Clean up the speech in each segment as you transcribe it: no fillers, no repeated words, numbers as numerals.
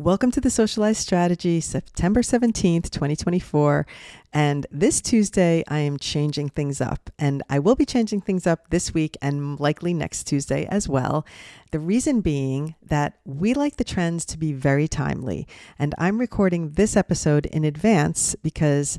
Welcome to the Socialize Strategy, September 17th, 2024. And this Tuesday, I am changing things up. And I will be changing things up this week and likely next Tuesday as well. The reason being that we like the trends to be very timely. And I'm recording this episode in advance because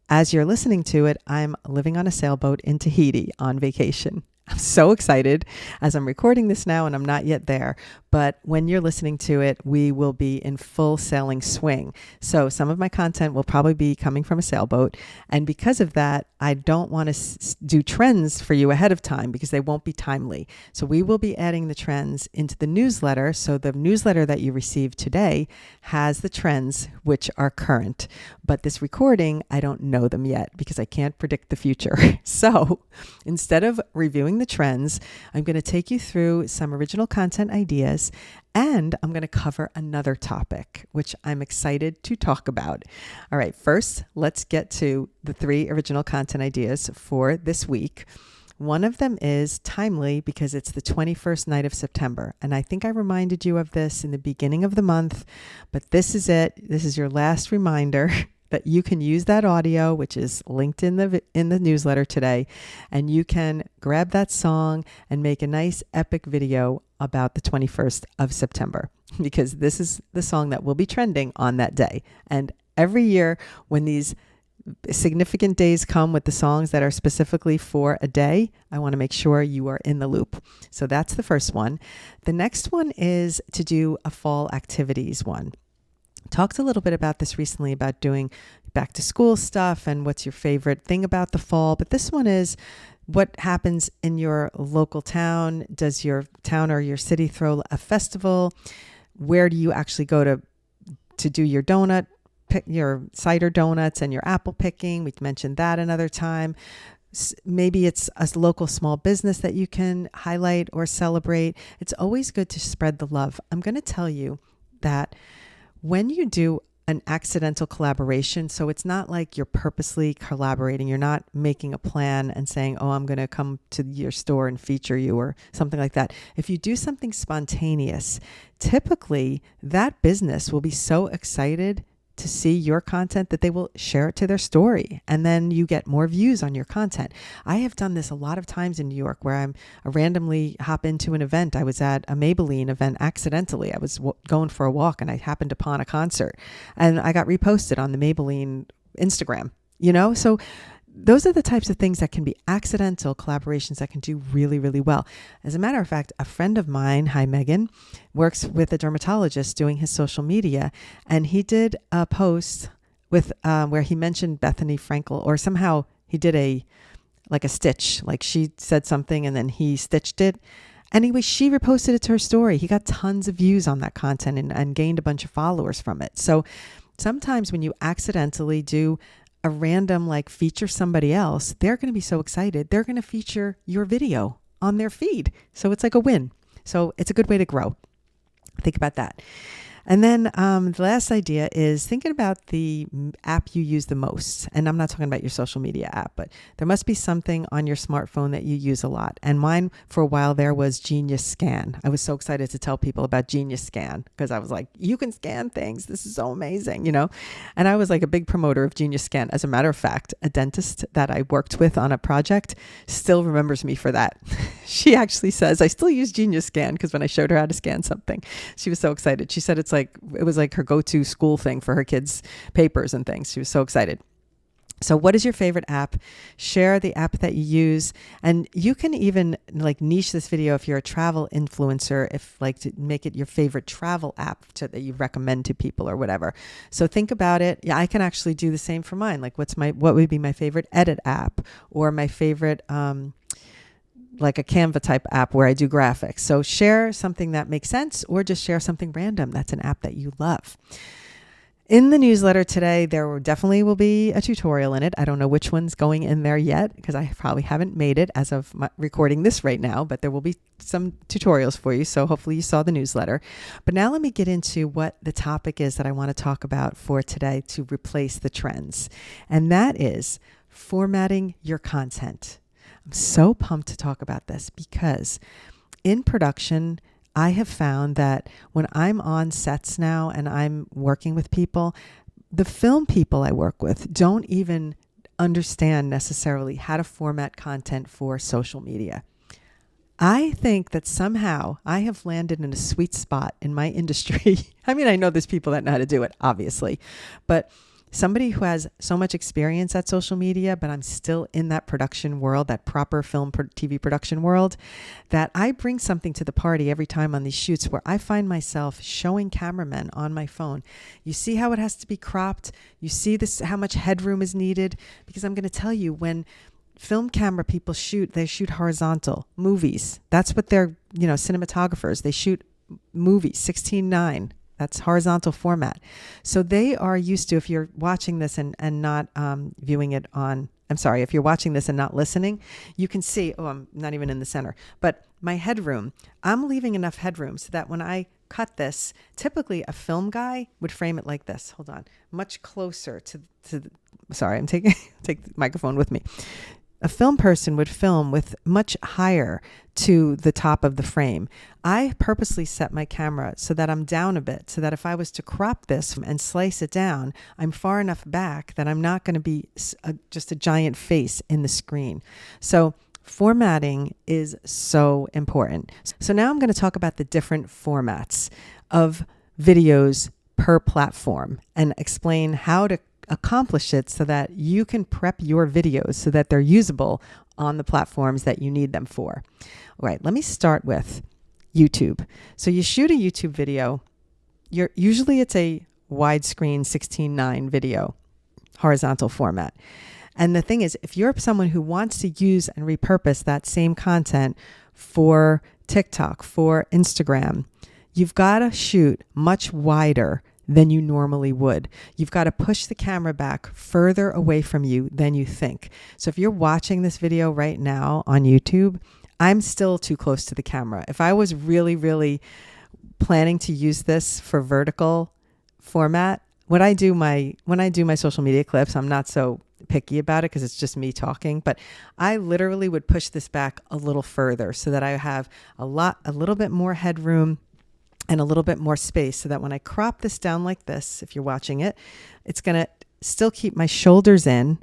as you're listening to it, I'm living on a sailboat in Tahiti on vacation. I'm so excited as I'm recording this now and I'm not yet there. But when you're listening to it, we will be in full sailing swing. So some of my content will probably be coming from a sailboat. And because of that, I don't want to do trends for you ahead of time because they won't be timely. So we will be adding the trends into the newsletter. So the newsletter that you receive today has the trends which are current. But this recording, I don't know them yet because I can't predict the future. So instead of reviewing the trends, I'm going to take you through some original content ideas and I'm going to cover another topic, which I'm excited to talk about. All right, first, let's get to the 3 original content ideas for this week. One of them is timely because it's the 21st night of September. And I think I reminded you of this in the beginning of the month, but this is it. This is your last reminder that you can use that audio, which is linked in the newsletter today, and you can grab that song and make a nice epic video about the 21st of September, because this is the song that will be trending on that day. And every year when these significant days come with the songs that are specifically for a day, I want to make sure you are in the loop. So that's the first one. The next one is to do a fall activities one. Talked a little bit about this recently about doing back to school stuff and what's your favorite thing about the fall. But this one is what happens in your local town. Does your town or your city throw a festival? Where do you actually go to do your your cider donuts and your apple picking? We mentioned that another time. Maybe it's a local small business that you can highlight or celebrate. It's always good to spread the love. I'm going to tell you that when you do an accidental collaboration, so it's not like you're purposely collaborating, you're not making a plan and saying, oh, I'm going to come to your store and feature you or something like that. If you do something spontaneous, typically that business will be so excited to see your content that they will share it to their story, and then you get more views on your content. I have done this a lot of times in New York where I randomly hop into an event. I was at a Maybelline event accidentally. I was going for a walk and I happened upon a concert and I got reposted on the Maybelline Instagram, So those are the types of things that can be accidental collaborations that can do really, really well. As a matter of fact, a friend of mine, hi Megan, works with a dermatologist doing his social media, and he did a post with where he mentioned Bethany Frankel, or somehow he did a stitch, like she said something and then he stitched it. Anyway, she reposted it to her story. He got tons of views on that content and gained a bunch of followers from it. So sometimes when you accidentally do a random feature somebody else, they're going to be so excited. They're going to feature your video on their feed. So it's like a win. So it's a good way to grow. Think about that. And then the last idea is thinking about the app you use the most. And I'm not talking about your social media app, but there must be something on your smartphone that you use a lot. And mine for a while there was Genius Scan. I was so excited to tell people about Genius Scan because I was like, you can scan things. This is so amazing, And I was like a big promoter of Genius Scan. As a matter of fact, a dentist that I worked with on a project still remembers me for that. She actually says, I still use Genius Scan because when I showed her how to scan something, she was so excited. She said it was like her go-to school thing for her kids' papers and things. She was so excited. So what is your favorite app? Share the app that you use. And you can even niche this video if you're a travel influencer, to make it your favorite travel app that you recommend to people or whatever. So think about it. Yeah, I can actually do the same for mine. What would be my favorite edit app or my favorite a Canva type app where I do graphics. So share something that makes sense or just share something random that's an app that you love. In the newsletter today, there definitely will be a tutorial in it. I don't know which one's going in there yet because I probably haven't made it as of recording this right now, but there will be some tutorials for you. So hopefully you saw the newsletter. But now let me get into what the topic is that I want to talk about for today to replace the trends. And that is formatting your content. I'm so pumped to talk about this because in production, I have found that when I'm on sets now and I'm working with people, the film people I work with don't even understand necessarily how to format content for social media. I think that somehow I have landed in a sweet spot in my industry. I mean, I know there's people that know how to do it, obviously, but somebody who has so much experience at social media, but I'm still in that production world, that proper film TV production world, that I bring something to the party every time on these shoots where I find myself showing cameramen on my phone. You see how it has to be cropped. You see this, how much headroom is needed, because I'm going to tell you, when film camera people shoot, they shoot horizontal movies. That's what they're, cinematographers. They shoot movies, 16:9. That's horizontal format. So they are used to, if you're watching this and not viewing it on, if you're watching this and not listening, you can see, I'm not even in the center, but my headroom, I'm leaving enough headroom so that when I cut this, typically a film guy would frame it like this. Hold on, much closer I'm taking take the microphone with me. A film person would film with much higher to the top of the frame. I purposely set my camera so that I'm down a bit, so that if I was to crop this and slice it down, I'm far enough back that I'm not going to be just a giant face in the screen. So formatting is so important. So now I'm going to talk about the different formats of videos per platform and explain how to accomplish it so that you can prep your videos so that they're usable on the platforms that you need them for. All right, let me start with YouTube. So you shoot a YouTube video. Usually it's a widescreen 16:9 video, horizontal format. And the thing is, if you're someone who wants to use and repurpose that same content for TikTok, for Instagram, you've got to shoot much wider than you normally would. You've got to push the camera back further away from you than you think. So if you're watching this video right now on YouTube, I'm still too close to the camera. If I was really, really planning to use this for vertical format, when I do my social media clips, I'm not so picky about it because it's just me talking, but I literally would push this back a little further so that I have a little bit more headroom and a little bit more space, so that when I crop this down like this, if you're watching it, it's going to still keep my shoulders in,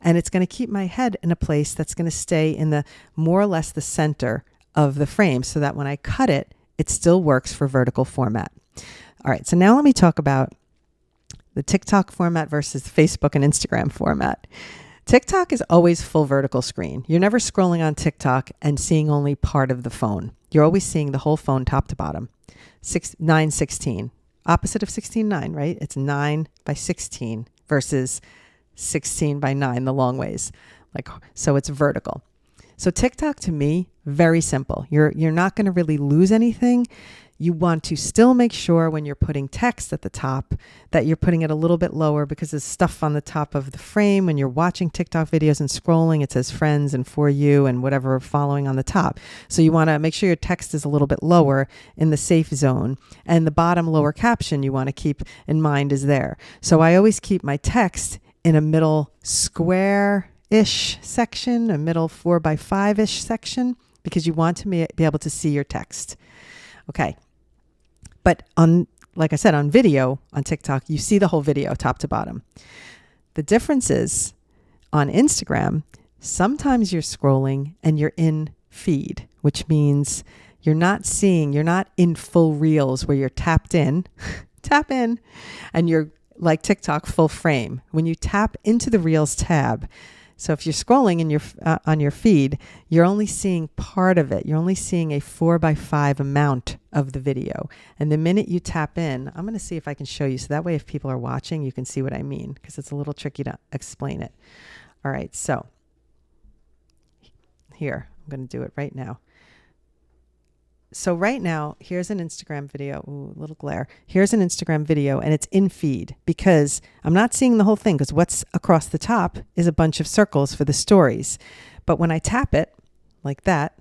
and it's going to keep my head in a place that's going to stay in the more or less the center of the frame, so that when I cut it, it still works for vertical format. All right, so now let me talk about the TikTok format versus Facebook and Instagram format. TikTok is always full vertical screen. You're never scrolling on TikTok and seeing only part of the phone. You're always seeing the whole phone top to bottom. 9:16, opposite of 16:9, right? It's 9:16 versus 16:9, the long ways. So it's vertical. So TikTok, to me, very simple. You're not going to really lose anything. You want to still make sure when you're putting text at the top that you're putting it a little bit lower, because there's stuff on the top of the frame. When you're watching TikTok videos and scrolling, it says friends and for you and whatever following on the top. So you want to make sure your text is a little bit lower in the safe zone, and the bottom lower caption you want to keep in mind is there. So I always keep my text in a middle square-ish section, a middle 4x5-ish section, because you want to be able to see your text. Okay. But like I said, on video, on TikTok, you see the whole video top to bottom. The difference is on Instagram, sometimes you're scrolling and you're in feed, which means you're not in full reels where you're tapped in, and you're like TikTok full frame. When you tap into the reels tab, so if you're scrolling in on your feed, you're only seeing part of it. You're only seeing a 4x5 amount of the video. And the minute you tap in, I'm going to see if I can show you. So that way, if people are watching, you can see what I mean, because it's a little tricky to explain it. All right. So here, I'm going to do it right now. So right now, here's an Instagram video. Ooh, a little glare. Here's an Instagram video, and it's in feed because I'm not seeing the whole thing, because what's across the top is a bunch of circles for the stories. But when I tap it like that,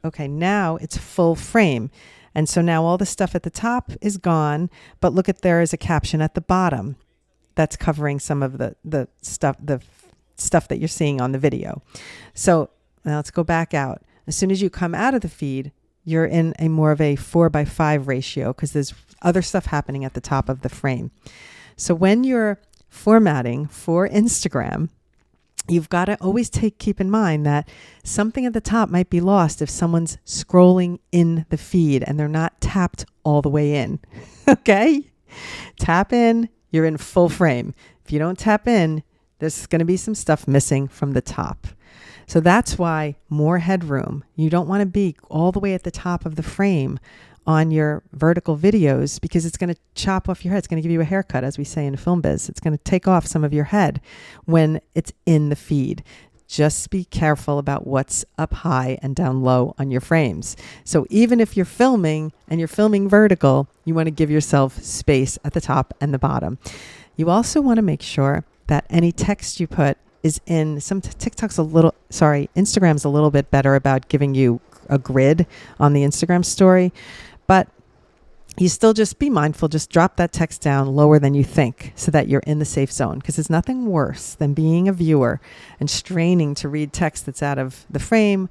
okay, now it's full frame. And so now all the stuff at the top is gone, but look at, there is a caption at the bottom that's covering some of the stuff that you're seeing on the video. So now let's go back out. As soon as you come out of the feed, you're in a more of a 4:5 ratio because there's other stuff happening at the top of the frame. So when you're formatting for Instagram, you've got to always keep in mind that something at the top might be lost if someone's scrolling in the feed and they're not tapped all the way in. Okay? Tap in, you're in full frame. If you don't tap in, there's going to be some stuff missing from the top. So that's why more headroom. You don't want to be all the way at the top of the frame on your vertical videos because it's going to chop off your head. It's going to give you a haircut, as we say in film biz. It's going to take off some of your head when it's in the feed. Just be careful about what's up high and down low on your frames. So even if you're filming and you're filming vertical, you want to give yourself space at the top and the bottom. You also want to make sure that any text you put is in Instagram's a little bit better about giving you a grid on the Instagram story, but you still just be mindful, just drop that text down lower than you think so that you're in the safe zone, because there's nothing worse than being a viewer and straining to read text that's out of the frame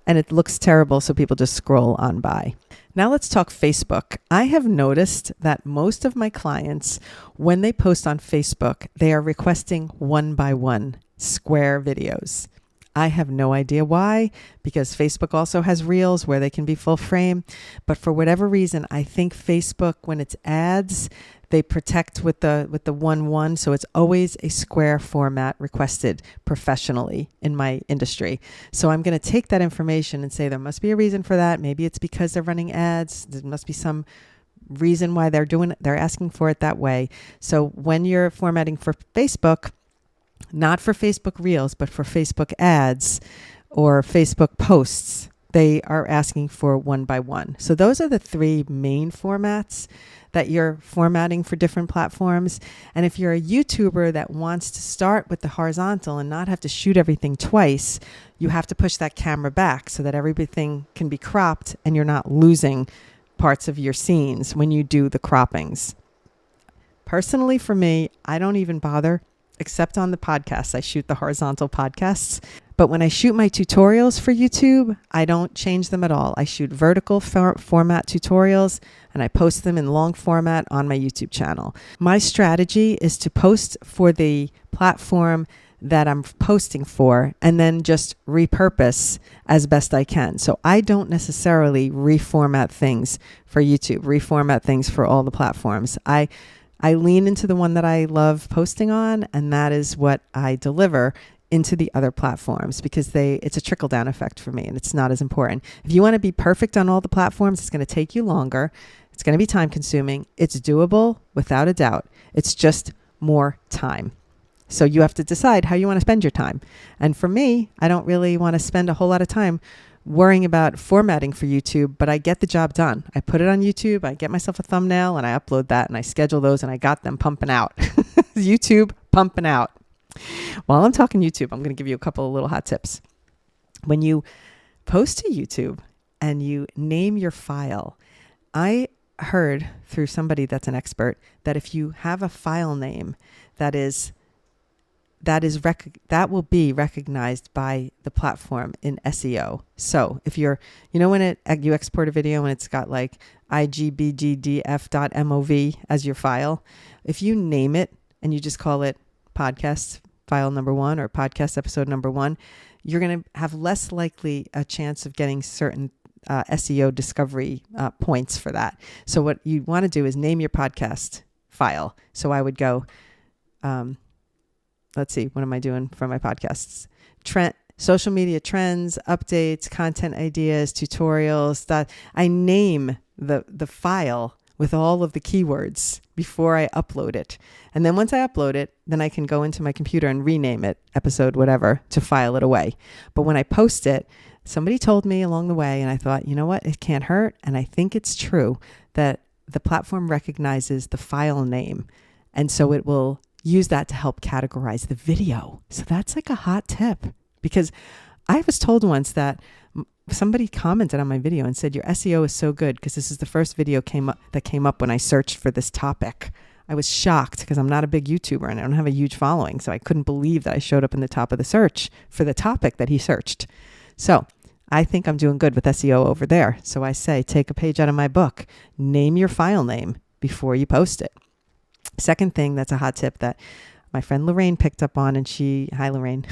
and it looks terrible, so people just scroll on by. Now let's talk Facebook. I have noticed that most of my clients, when they post on Facebook, they are requesting 1x1 square videos. I have no idea why, because Facebook also has Reels where they can be full frame. But for whatever reason, I think Facebook, when it's ads, they protect with the 1:1. So it's always a square format requested professionally in my industry. So I'm going to take that information and say there must be a reason for that. Maybe it's because they're running ads. There must be some reason why they're asking for it that way. So when you're formatting for Facebook, not for Facebook Reels, but for Facebook ads or Facebook posts, they are asking for 1x1. So those are the three main formats that you're formatting for different platforms. And if you're a YouTuber that wants to start with the horizontal and not have to shoot everything twice, you have to push that camera back so that everything can be cropped and you're not losing parts of your scenes when you do the croppings. Personally, for me, I don't even bother. Except on the podcasts. I shoot the horizontal podcasts. But when I shoot my tutorials for YouTube, I don't change them at all. I shoot vertical format tutorials and I post them in long format on my YouTube channel. My strategy is to post for the platform that I'm posting for and then just repurpose as best I can. So I don't necessarily reformat things for YouTube, reformat things for all the platforms. I lean into the one that I love posting on, and that is what I deliver into the other platforms because it's a trickle-down effect for me, and it's not as important. If you want to be perfect on all the platforms, it's going to take you longer. It's going to be time-consuming. It's doable, without a doubt. It's just more time. So you have to decide how you want to spend your time. And for me, I don't really want to spend a whole lot of time worrying about formatting for YouTube, but I get the job done. I put it on YouTube, I get myself a thumbnail, and I upload that, and I schedule those, and I got them pumping out. YouTube pumping out. While I'm talking YouTube, I'm going to give you a couple of little hot tips. When you post to YouTube and you name your file, I heard through somebody that's an expert that if you have a file name that will be recognized by the platform in SEO. So if you're, when you export a video and it's got like igbgdf.mov as your file, if you name it and you just call it podcast file number 1 or podcast episode number 1, you're going to have less likely a chance of getting certain SEO discovery points for that. So what you want to do is name your podcast file. So I would go, let's see, what am I doing for my podcasts? Social media trends, updates, content ideas, tutorials. I name the file with all of the keywords before I upload it. And then once I upload it, then I can go into my computer and rename it, episode whatever, to file it away. But when I post it, somebody told me along the way, and I thought, you know what, it can't hurt. And I think it's true that the platform recognizes the file name. And so it will use that to help categorize the video. So that's like a hot tip, because I was told once that somebody commented on my video and said, your SEO is so good because this is the first video that came up when I searched for this topic. I was shocked because I'm not a big YouTuber and I don't have a huge following. So I couldn't believe that I showed up in the top of the search for the topic that he searched. So I think I'm doing good with SEO over there. So I say, take a page out of my book, name your file name before you post it. Second thing, that's a hot tip that my friend Lorraine picked up on, and hi Lorraine,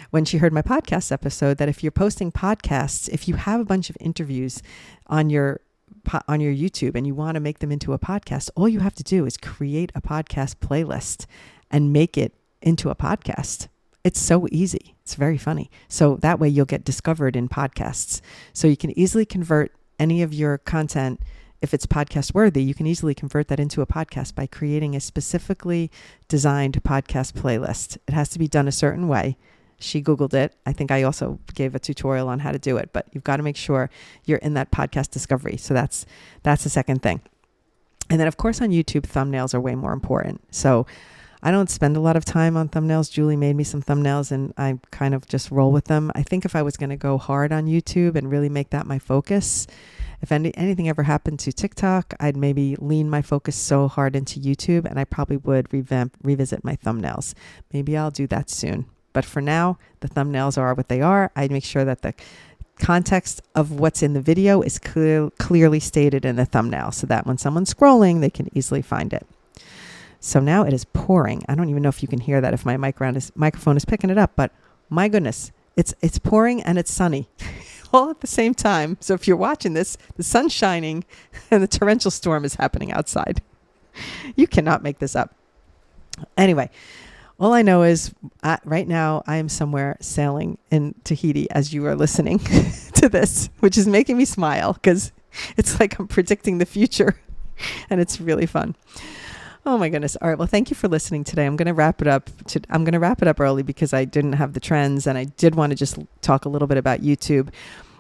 when she heard my podcast episode, that if you're posting podcasts, if you have a bunch of interviews on your YouTube and you want to make them into a podcast, all you have to do is create a podcast playlist and make it into a podcast. It's so easy. It's very funny. So that way you'll get discovered in podcasts. So you can easily convert any of your content. If it's podcast worthy, you can easily convert that into a podcast by creating a specifically designed podcast playlist. It has to be done a certain way. She Googled it. I think I also gave a tutorial on how to do it, but you've got to make sure you're in that podcast discovery. So that's the second thing. And then of course on YouTube, thumbnails are way more important. So I don't spend a lot of time on thumbnails. Julie made me some thumbnails and I kind of just roll with them. I think if I was going to go hard on YouTube and really make that my focus, if anything ever happened to TikTok, I'd maybe lean my focus so hard into YouTube, and I probably would revisit my thumbnails. Maybe I'll do that soon. But for now, the thumbnails are what they are. I make sure that the context of what's in the video is clearly stated in the thumbnail so that when someone's scrolling, they can easily find it. So now it is pouring. I don't even know if you can hear that if my microphone is picking it up, but my goodness, it's pouring and it's sunny all at the same time. So if you're watching this, the sun's shining and the torrential storm is happening outside. You cannot make this up. Anyway, all I know is right now I am somewhere sailing in Tahiti as you are listening to this, which is making me smile because it's like I'm predicting the future and it's really fun. Oh my goodness. All right. Well, thank you for listening today. I'm going to wrap it up. I'm going to wrap it up early because I didn't have the trends and I did want to just talk a little bit about YouTube.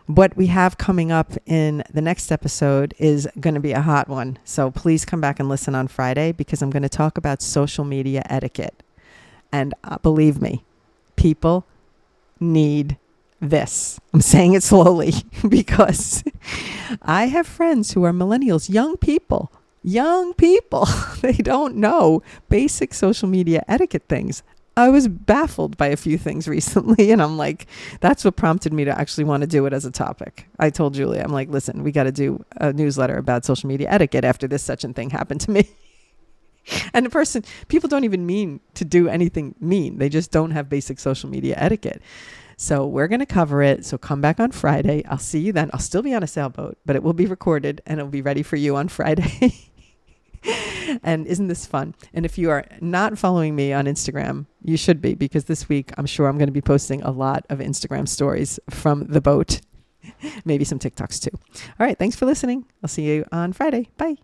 What we have coming up in the next episode is going to be a hot one. So please come back and listen on Friday because I'm going to talk about social media etiquette. And believe me, people need this. I'm saying it slowly because I have friends who are millennials, young people. They don't know basic social media etiquette things. I was baffled by a few things recently, and I'm like, that's what prompted me to actually want to do it as a topic. I told Julie, I'm like, listen, we got to do a newsletter about social media etiquette after this such and thing happened to me. And people don't even mean to do anything mean. They just don't have basic social media etiquette. So we're going to cover it. So come back on Friday. I'll see you then. I'll still be on a sailboat, but it will be recorded and it'll be ready for you on Friday. And isn't this fun? And if you are not following me on Instagram, you should be, because this week I'm sure I'm going to be posting a lot of Instagram stories from the boat, maybe some TikToks too. All right. Thanks for listening. I'll see you on Friday. Bye.